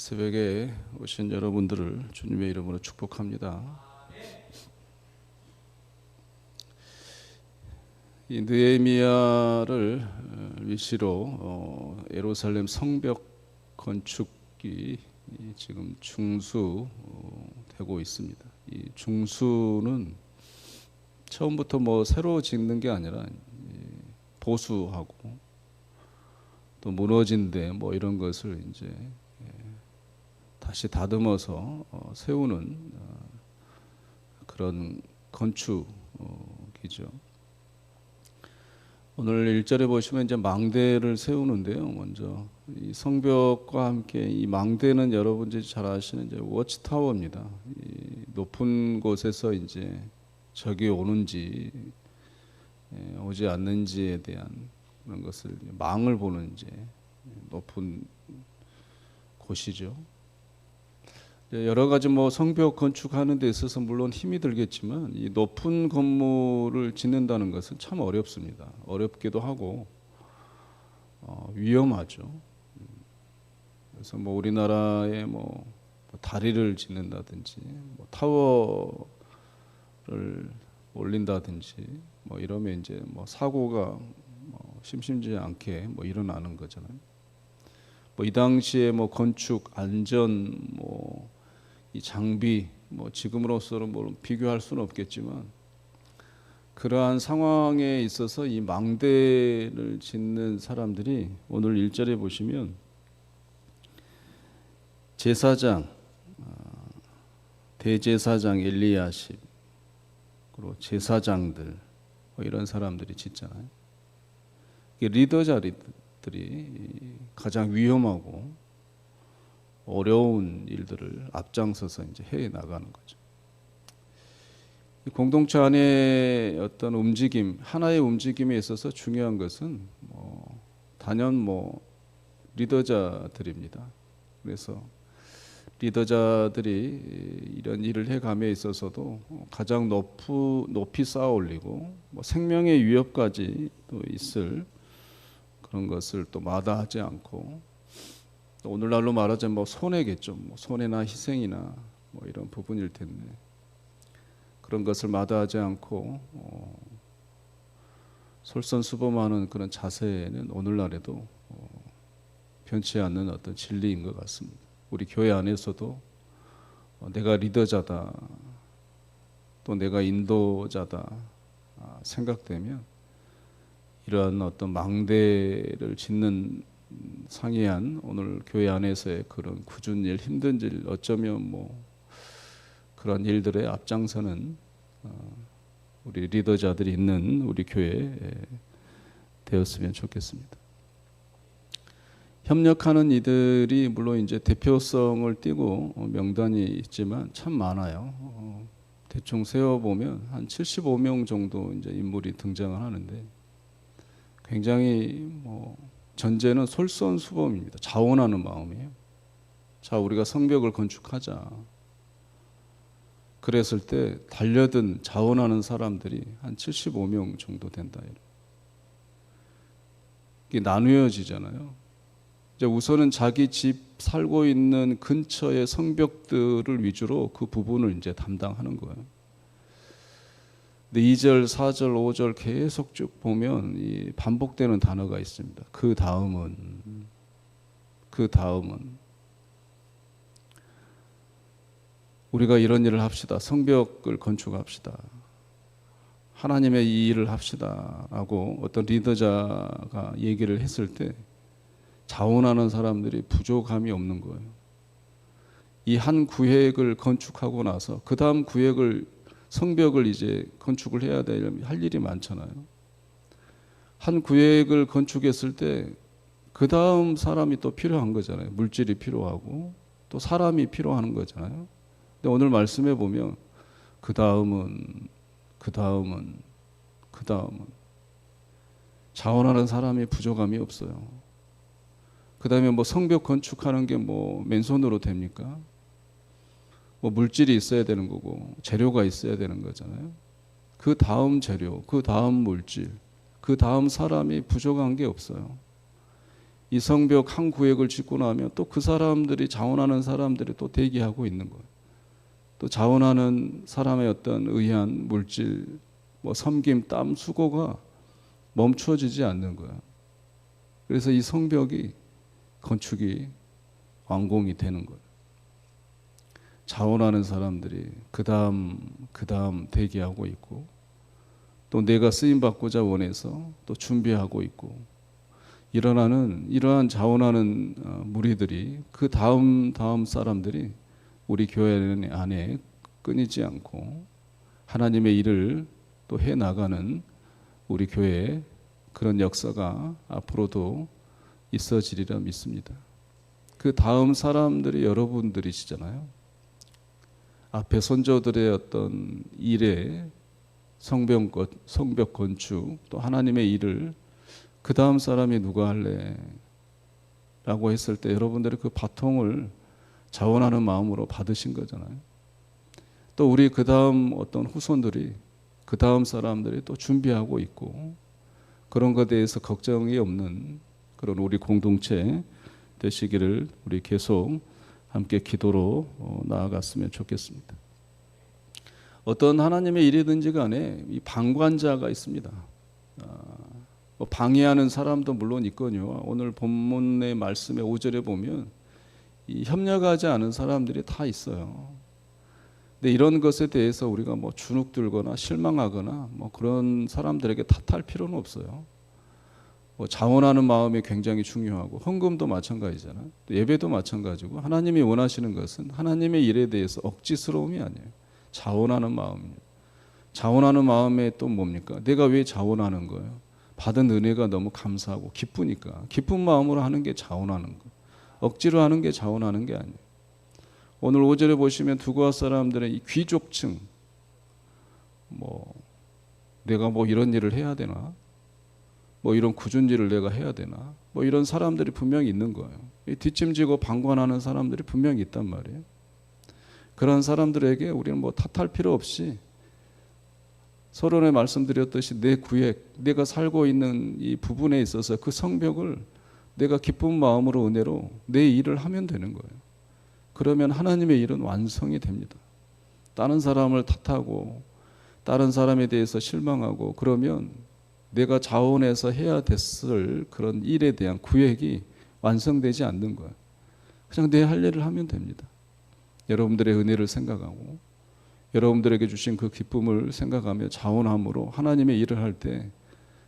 새벽에 오신 여러분들을 주님의 이름으로 축복합니다. 이 느헤미야를 위시로 예루살렘 성벽 건축이 지금 중수되고 있습니다. 이 중수는 처음부터 뭐 새로 짓는 게 아니라 보수하고 또 무너진 데 뭐 이런 것을 이제 다시 다듬어서 세우는 그런 건축이죠. 오늘 1절에 보시면 이제 망대를 세우는데요. 먼저 이 성벽과 함께 이 망대는 여러분들이 잘 아시는 이제 워치타워입니다. 이 높은 곳에서 이제 적이 오는지 오지 않는지에 대한 그런 것을 망을 보는 이제 높은 곳이죠. 여러 가지 뭐 성벽 건축하는 데 있어서 물론 힘이 들겠지만 이 높은 건물을 짓는다는 것은 참 어렵습니다. 어렵기도 하고 위험하죠. 그래서 뭐 우리나라에 뭐 다리를 짓는다든지 뭐 타워를 올린다든지 뭐 이러면 이제 뭐 사고가 심심치 않게 뭐 일어나는 거잖아요. 뭐 이 당시에 뭐 건축 안전 뭐 이 장비 뭐 지금으로서는 뭐 비교할 수는 없겠지만 그러한 상황에 있어서 이 망대를 짓는 사람들이 오늘 1절에 보시면 제사장, 대제사장 엘리야십 그리고 제사장들 뭐 이런 사람들이 짓잖아요. 리더 자리들이 가장 위험하고 어려운 일들을 앞장서서 이제 해 나가는 거죠. 공동체 안에 어떤 움직임, 하나의 움직임에 있어서 중요한 것은 단연 리더자들입니다. 그래서 리더자들이 이런 일을 해감에 있어서도 가장 높이 쌓아 올리고 생명의 위협까지 또 있을 그런 것을 또 마다하지 않고 오늘날로 말하자면 손해겠죠. 손해나 희생이나 이런 부분일 텐데 그런 것을 마다하지 않고 솔선수범하는 그런 자세는 오늘날에도 변치 않는 어떤 진리인 것 같습니다. 우리 교회 안에서도 내가 리더자다 또 내가 인도자다 생각되면 이러한 어떤 망대를 짓는 상이한 오늘 교회 안에서의 그런 굳은 일, 힘든 일, 어쩌면 그런 일들의 앞장서는 우리 리더자들이 있는 우리 교회에 되었으면 좋겠습니다. 협력하는 이들이 물론 이제 대표성을 띠고 명단이 있지만 참 많아요. 대충 세어보면 한 75명 정도 이제 인물이 등장을 하는데 굉장히 전제는 솔선수범입니다. 자원하는 마음이에요. 자, 우리가 성벽을 건축하자. 그랬을 때 달려든 자원하는 사람들이 한 75명 정도 된다. 이게 나누어지잖아요. 이제 우선은 자기 집 살고 있는 근처의 성벽들을 위주로 그 부분을 이제 담당하는 거예요. 근데 2절, 4절, 5절 계속 쭉 보면 이 반복되는 단어가 있습니다. 그 다음은 우리가 이런 일을 합시다. 성벽을 건축합시다. 하나님의 이 일을 합시다. 라고 어떤 리더자가 얘기를 했을 때 자원하는 사람들이 부족함이 없는 거예요. 이 한 구획을 건축하고 나서 그 다음 구획을 성벽을 이제 건축을 해야 할 일이 많잖아요. 한 구획을 건축했을 때 그 다음 사람이 또 필요한 거잖아요. 물질이 필요하고 또 사람이 필요한 거잖아요. 근데 오늘 말씀해 보면 그 다음은 자원하는 사람이 부족함이 없어요. 그 다음에 성벽 건축하는 게 맨손으로 됩니까? 물질이 있어야 되는 거고 재료가 있어야 되는 거잖아요. 그 다음 재료, 그 다음 물질, 그 다음 사람이 부족한 게 없어요. 이 성벽 한 구획을 짓고 나면 또 그 사람들이 자원하는 사람들이 또 대기하고 있는 거예요. 또 자원하는 사람의 어떤 의한 물질, 뭐 섬김, 땀, 수고가 멈춰지지 않는 거야. 그래서 이 성벽이 건축이 완공이 되는 거예요. 자원하는 사람들이 그 다음 대기하고 있고, 또 내가 쓰임 받고자 원해서 또 준비하고 있고, 이러한 자원하는 무리들이 그 다음 사람들이 우리 교회 안에 끊이지 않고 하나님의 일을 또 해 나가는 우리 교회에 그런 역사가 앞으로도 있어지리라 믿습니다. 그 다음 사람들이 여러분들이시잖아요. 앞에 선조들의 어떤 일에 성벽 건축 또 하나님의 일을 그 다음 사람이 누가 할래? 라고 했을 때 여러분들이 그 바통을 자원하는 마음으로 받으신 거잖아요. 또 우리 그 다음 어떤 후손들이 그 다음 사람들이 또 준비하고 있고, 그런 것에 대해서 걱정이 없는 그런 우리 공동체 되시기를 우리 계속 함께 기도로 나아갔으면 좋겠습니다. 어떤 하나님의 일이든지 간에 이 방관자가 있습니다. 방해하는 사람도 물론 있거든요. 오늘 본문의 말씀의 5절에 보면 이 협력하지 않은 사람들이 다 있어요. 근데 이런 것에 대해서 우리가 뭐 주눅들거나 실망하거나 뭐 그런 사람들에게 탓할 필요는 없어요. 뭐 자원하는 마음이 굉장히 중요하고, 헌금도 마찬가지잖아요. 또 예배도 마찬가지고, 하나님이 원하시는 것은 하나님의 일에 대해서 억지스러움이 아니에요. 자원하는 마음입니다. 자원하는 마음에 또 뭡니까? 내가 왜 자원하는 거예요? 받은 은혜가 너무 감사하고 기쁘니까. 기쁜 마음으로 하는 게 자원하는 거예요. 억지로 하는 게 자원하는 게 아니에요. 오늘 5절에 보시면 두고아 사람들의 이 귀족층, 내가 이런 일을 해야 되나? 이런 굳은 일을 내가 해야 되나? 이런 사람들이 분명히 있는 거예요. 뒷짐지고 방관하는 사람들이 분명히 있단 말이에요. 그런 사람들에게 우리는 탓할 필요 없이 서론에 말씀드렸듯이 내 구획, 내가 살고 있는 이 부분에 있어서 그 성벽을 내가 기쁜 마음으로 은혜로 내 일을 하면 되는 거예요. 그러면 하나님의 일은 완성이 됩니다. 다른 사람을 탓하고 다른 사람에 대해서 실망하고 그러면 내가 자원해서 해야 됐을 그런 일에 대한 구획이 완성되지 않는 거예요. 그냥 내 할 일을 하면 됩니다. 여러분들의 은혜를 생각하고 여러분들에게 주신 그 기쁨을 생각하며 자원함으로 하나님의 일을 할 때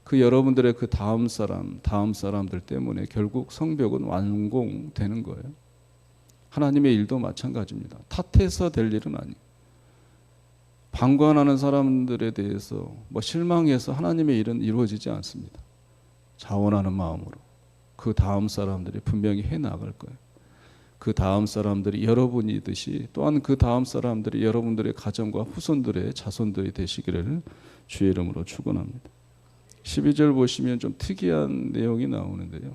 그 여러분들의 그 다음 사람들 때문에 결국 성벽은 완공되는 거예요. 하나님의 일도 마찬가지입니다. 탓해서 될 일은 아니에요. 방관하는 사람들에 대해서 실망해서 하나님의 일은 이루어지지 않습니다. 자원하는 마음으로 그 다음 사람들이 분명히 해나갈 거예요. 그 다음 사람들이 여러분이듯이 또한 그 다음 사람들이 여러분들의 가정과 후손들의 자손들이 되시기를 주의 이름으로 축원합니다. 12절 보시면 좀 특이한 내용이 나오는데요.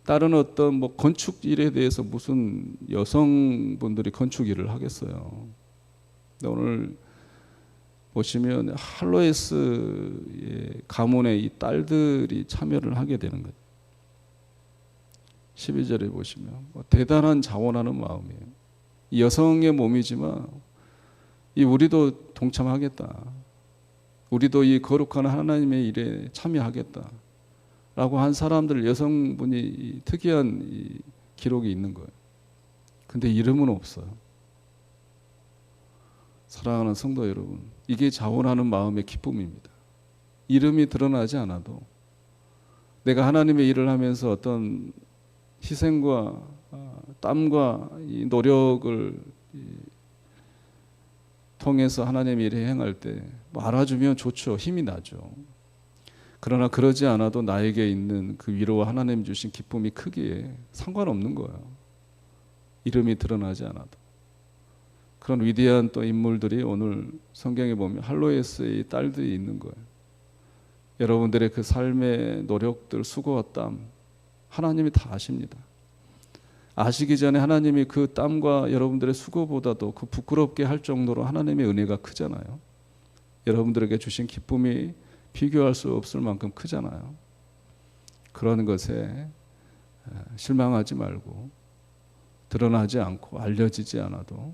다른 어떤 건축 일에 대해서 무슨 여성분들이 건축 일을 하겠어요. 오늘 보시면 할로에스의 가문의 이 딸들이 참여를 하게 되는 거예요. 12절에 보시면 대단한 자원하는 마음이에요. 이 여성의 몸이지만 우리도 동참하겠다. 우리도 이 거룩한 하나님의 일에 참여하겠다. 라고 한 사람들, 여성분이 특이한 이 기록이 있는 거예요. 근데 이름은 없어요. 사랑하는 성도 여러분, 이게 자원하는 마음의 기쁨입니다. 이름이 드러나지 않아도 내가 하나님의 일을 하면서 어떤 희생과 땀과 이 노력을 통해서 하나님의 일을 행할 때 알아주면 좋죠. 힘이 나죠. 그러나 그러지 않아도 나에게 있는 그 위로와 하나님 주신 기쁨이 크기에 상관없는 거예요. 이름이 드러나지 않아도. 그런 위대한 또 인물들이 오늘 성경에 보면 할로에스의 딸들이 있는 거예요. 여러분들의 그 삶의 노력들, 수고와 땀 하나님이 다 아십니다. 아시기 전에 하나님이 그 땀과 여러분들의 수고보다도 그 부끄럽게 할 정도로 하나님의 은혜가 크잖아요. 여러분들에게 주신 기쁨이 비교할 수 없을 만큼 크잖아요. 그런 것에 실망하지 말고 드러나지 않고 알려지지 않아도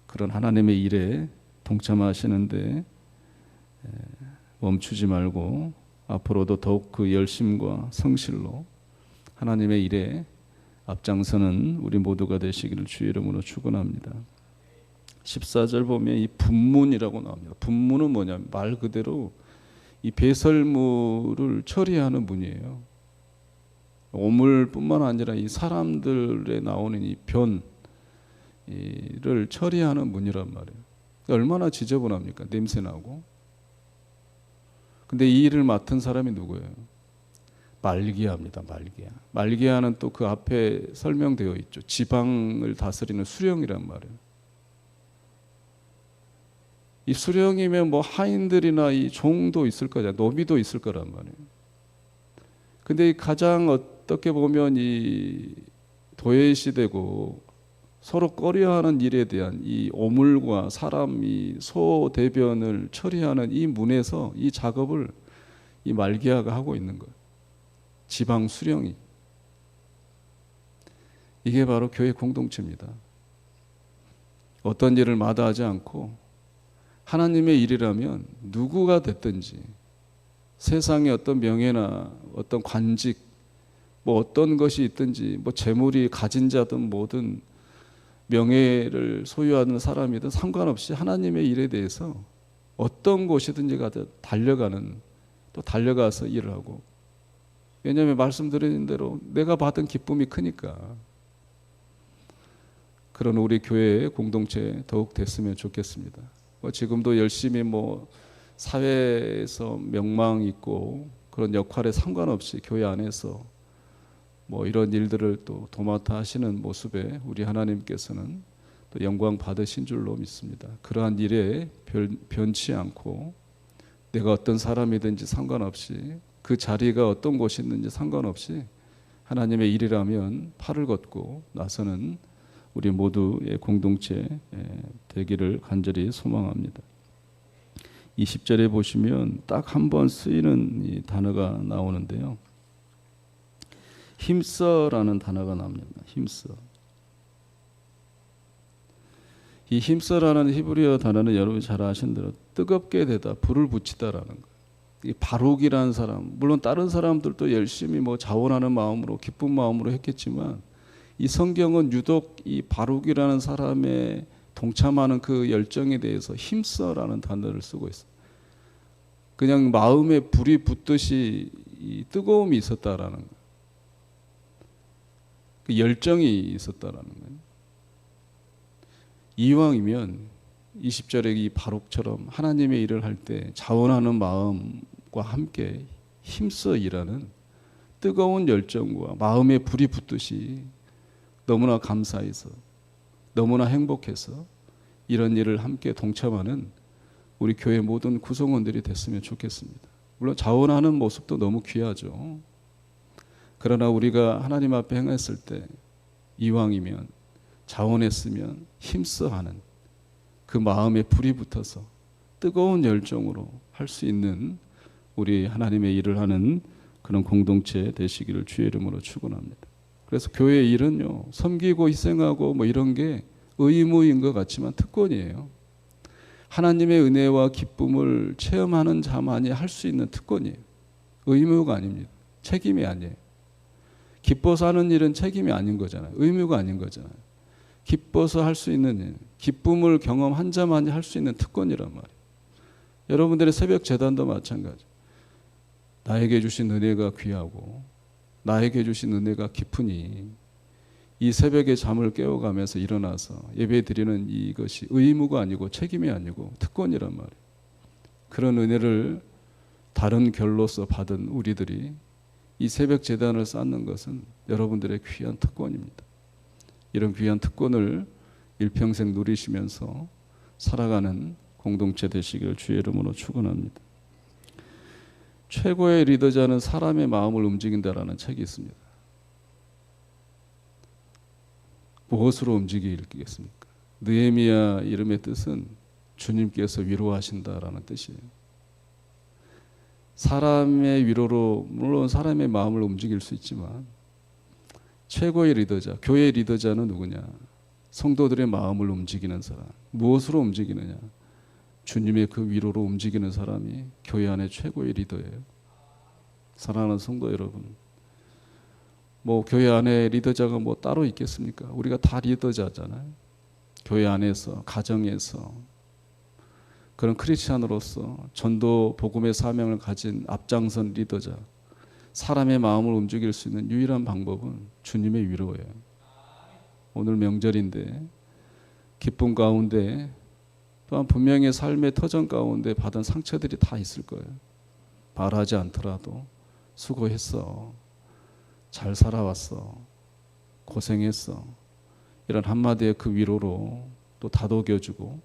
그런 하나님의 일에 동참하시는데 멈추지 말고 앞으로도 더욱 그 열심과 성실로 하나님의 일에 앞장서는 우리 모두가 되시기를 주의 이름으로 축원합니다. 14절 보면 이 분문이라고 나옵니다. 분문은 뭐냐면 말 그대로 이 배설물을 처리하는 문이에요. 오물뿐만 아니라 이 사람들에 나오는 이 변을 처리하는 문이란 말이에요. 얼마나 지저분합니까? 냄새나고. 근데 이 일을 맡은 사람이 누구예요? 말기야입니다. 말기야. 말기야는 또 그 앞에 설명되어 있죠. 지방을 다스리는 수령이란 말이에요. 이 수령이면 뭐 하인들이나 이 종도 있을 거잖아요. 노비도 있을 거란 말이에요. 근데 이 가장 어떻게 보면 이 도외시되고 서로 꺼려하는 일에 대한 이 오물과 사람이 소대변을 처리하는 이 문에서 이 작업을 이 말기야가 하고 있는 거예요. 지방 수령이. 이게 바로 교회 공동체입니다. 어떤 일을 마다하지 않고 하나님의 일이라면 누구가 됐든지 세상의 어떤 명예나 어떤 관직 뭐 어떤 것이 있든지 뭐 재물이 가진 자든 뭐든 명예를 소유하는 사람이든 상관없이 하나님의 일에 대해서 어떤 곳이든지 가서 달려가는 또 달려가서 일을 하고 왜냐하면 말씀드린 대로 내가 받은 기쁨이 크니까 그런 우리 교회의 공동체 더욱 됐으면 좋겠습니다. 지금도 열심히 뭐 사회에서 명망 있고 그런 역할에 상관없이 교회 안에서 뭐 이런 일들을 또 도맡아 하시는 모습에 우리 하나님께서는 또 영광 받으신 줄로 믿습니다. 그러한 일에 변치 않고 내가 어떤 사람이든지 상관없이 그 자리가 어떤 곳이 있는지 상관없이 하나님의 일이라면 팔을 걷고 나서는 우리 모두의 공동체 되기를 간절히 소망합니다. 20절에 보시면 딱 한 번 쓰이는 이 단어가 나오는데요. 힘써라는 단어가 나옵니다. 힘써. 이 힘써라는 히브리어 단어는 여러분이 잘 아시는 대로 뜨겁게 되다, 불을 붙이다라는 거예요. 이 바룩이라는 사람, 물론 다른 사람들도 열심히 뭐 자원하는 마음으로 기쁜 마음으로 했겠지만 이 성경은 유독 이 바룩이라는 사람의 동참하는 그 열정에 대해서 힘써라는 단어를 쓰고 있어요. 그냥 마음에 불이 붙듯이 이 뜨거움이 있었다라는 거예요. 그 열정이 있었다라는 거예요. 이왕이면 20절의 이 바룩처럼 하나님의 일을 할 때 자원하는 마음과 함께 힘써 일하는 뜨거운 열정과 마음에 불이 붙듯이 너무나 감사해서 너무나 행복해서 이런 일을 함께 동참하는 우리 교회 모든 구성원들이 됐으면 좋겠습니다. 물론 자원하는 모습도 너무 귀하죠. 그러나 우리가 하나님 앞에 행했을 때 이왕이면 자원했으면 힘써 하는 그 마음에 불이 붙어서 뜨거운 열정으로 할 수 있는 우리 하나님의 일을 하는 그런 공동체 되시기를 주의 이름으로 축원합니다. 그래서 교회 일은요, 섬기고 희생하고 뭐 이런 게 의무인 것 같지만 특권이에요. 하나님의 은혜와 기쁨을 체험하는 자만이 할 수 있는 특권이에요. 의무가 아닙니다. 책임이 아니에요. 기뻐서 하는 일은 책임이 아닌 거잖아요. 의무가 아닌 거잖아요. 기뻐서 할 수 있는 일, 기쁨을 경험한 자만이 할 수 있는 특권이란 말이에요. 여러분들의 새벽 제단도 마찬가지. 나에게 주신 은혜가 귀하고 나에게 주신 은혜가 깊으니 이 새벽에 잠을 깨워가면서 일어나서 예배 드리는 이것이 의무가 아니고 책임이 아니고 특권이란 말이에요. 그런 은혜를 다른 결로서 받은 우리들이 이 새벽 제단을 쌓는 것은 여러분들의 귀한 특권입니다. 이런 귀한 특권을 일평생 누리시면서 살아가는 공동체 되시기를 주의 이름으로 축원합니다. 최고의 리더자는 사람의 마음을 움직인다라는 책이 있습니다. 무엇으로 움직이겠습니까? 느헤미야 이름의 뜻은 주님께서 위로하신다라는 뜻이에요. 사람의 위로로 물론 사람의 마음을 움직일 수 있지만 최고의 리더자, 교회의 리더자는 누구냐? 성도들의 마음을 움직이는 사람. 무엇으로 움직이느냐? 주님의 그 위로로 움직이는 사람이 교회 안에 최고의 리더예요. 사랑하는 성도 여러분, 뭐 교회 안에 리더자가 뭐 따로 있겠습니까? 우리가 다 리더자잖아요. 교회 안에서, 가정에서, 그런 크리스찬으로서 전도 복음의 사명을 가진 앞장선 리더자, 사람의 마음을 움직일 수 있는 유일한 방법은 주님의 위로예요. 오늘 명절인데 기쁨 가운데 또한 분명히 삶의 터전 가운데 받은 상처들이 다 있을 거예요. 말하지 않더라도 수고했어, 잘 살아왔어, 고생했어, 이런 한마디의 그 위로로 또 다독여주고,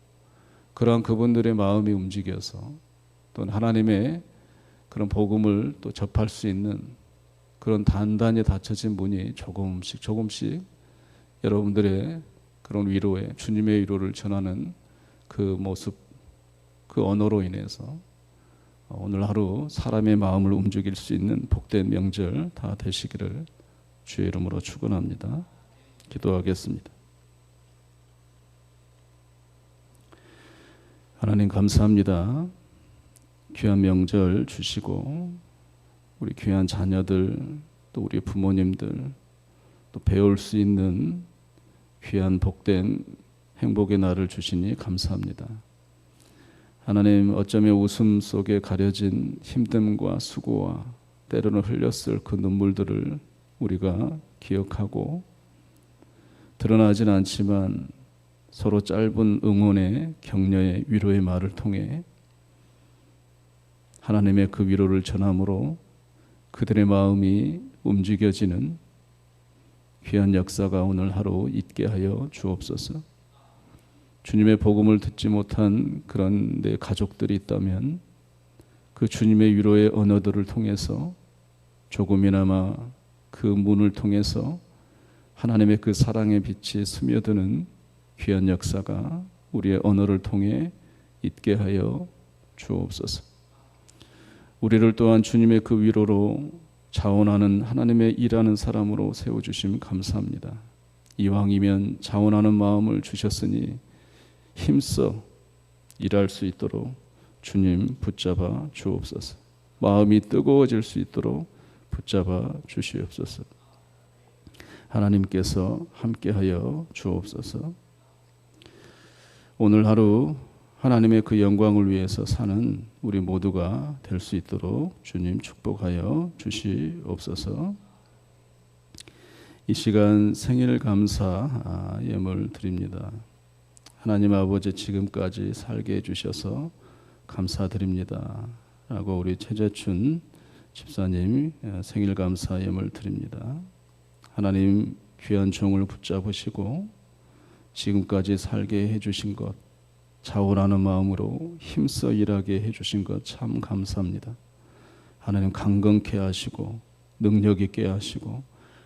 그러한 그분들의 마음이 움직여서 또 하나님의 그런 복음을 또 접할 수 있는 그런 단단히 닫혀진 문이 조금씩 여러분들의 그런 위로에, 주님의 위로를 전하는 그 모습, 그 언어로 인해서 오늘 하루 사람의 마음을 움직일 수 있는 복된 명절 다 되시기를 주의 이름으로 축원합니다. 기도하겠습니다. 하나님 감사합니다. 귀한 명절 주시고 우리 귀한 자녀들, 또 우리 부모님들, 또 배울 수 있는 귀한 복된 행복의 날을 주시니 감사합니다. 하나님, 어쩌면 웃음 속에 가려진 힘듦과 수고와 때로는 흘렸을 그 눈물들을 우리가 기억하고, 드러나진 않지만 서로 짧은 응원의, 격려의, 위로의 말을 통해 하나님의 그 위로를 전함으로 그들의 마음이 움직여지는 귀한 역사가 오늘 하루 있게 하여 주옵소서. 주님의 복음을 듣지 못한 그런 내 가족들이 있다면 그 주님의 위로의 언어들을 통해서 조금이나마 그 문을 통해서 하나님의 그 사랑의 빛이 스며드는 귀한 역사가 우리의 언어를 통해 있게 하여 주옵소서. 우리를 또한 주님의 그 위로로 자원하는 하나님의 일하는 사람으로 세워주심 감사합니다. 이왕이면 자원하는 마음을 주셨으니 힘써 일할 수 있도록 주님 붙잡아 주옵소서. 마음이 뜨거워질 수 있도록 붙잡아 주시옵소서. 하나님께서 함께하여 주옵소서. 오늘 하루 하나님의 그 영광을 위해서 사는 우리 모두가 될 수 있도록 주님 축복하여 주시옵소서. 이 시간 생일 감사 예물 드립니다. 하나님 아버지, 지금까지 살게 해주셔서 감사드립니다 라고 우리 최재춘 집사님 생일 감사 예물 드립니다. 하나님, 귀한 종을 붙잡으시고 지금까지 살게 해주신 것, 자원하는 마음으로 힘써 일하게 해주신 것 참 감사합니다. 하나님, 강건케 하시고 능력 있게 하시고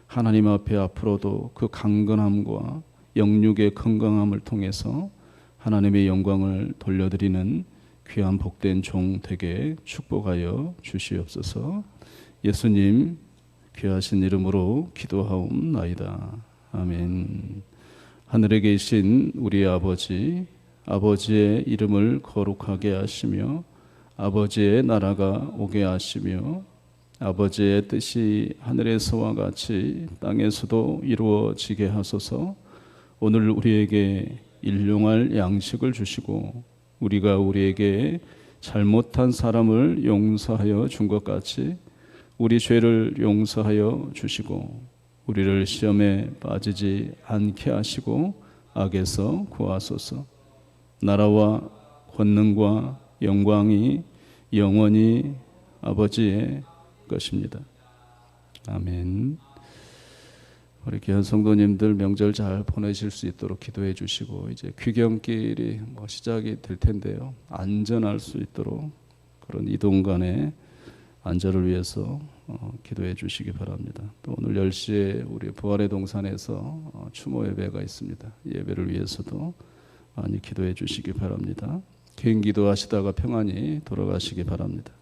하나님 앞에 앞으로도 그 강건함과 영육의 건강함을 통해서 하나님의 영광을 돌려드리는 귀한 복된 종 되게 축복하여 주시옵소서. 예수님 귀하신 이름으로 기도하옵나이다. 아멘. 하늘에 계신 우리 아버지, 아버지의 이름을 거룩하게 하시며 아버지의 나라가 오게 하시며 아버지의 뜻이 하늘에서와 같이 땅에서도 이루어지게 하소서. 오늘 우리에게 일용할 양식을 주시고 우리가 우리에게 잘못한 사람을 용서하여 준 것 같이 우리 죄를 용서하여 주시고 우리를 시험에 빠지지 않게 하시고 악에서 구하소서. 나라와 권능과 영광이 영원히 아버지의 것입니다. 아멘. 우리 귀한 성도님들 명절 잘 보내실 수 있도록 기도해 주시고, 이제 귀경길이 시작이 될 텐데요. 안전할 수 있도록 그런 이동 간의 안전을 위해서 기도해 주시기 바랍니다. 또 오늘 10시에 우리 부활의 동산에서 추모 예배가 있습니다. 예배를 위해서도 많이 기도해 주시기 바랍니다. 개인 기도하시다가 평안히 돌아가시기 바랍니다.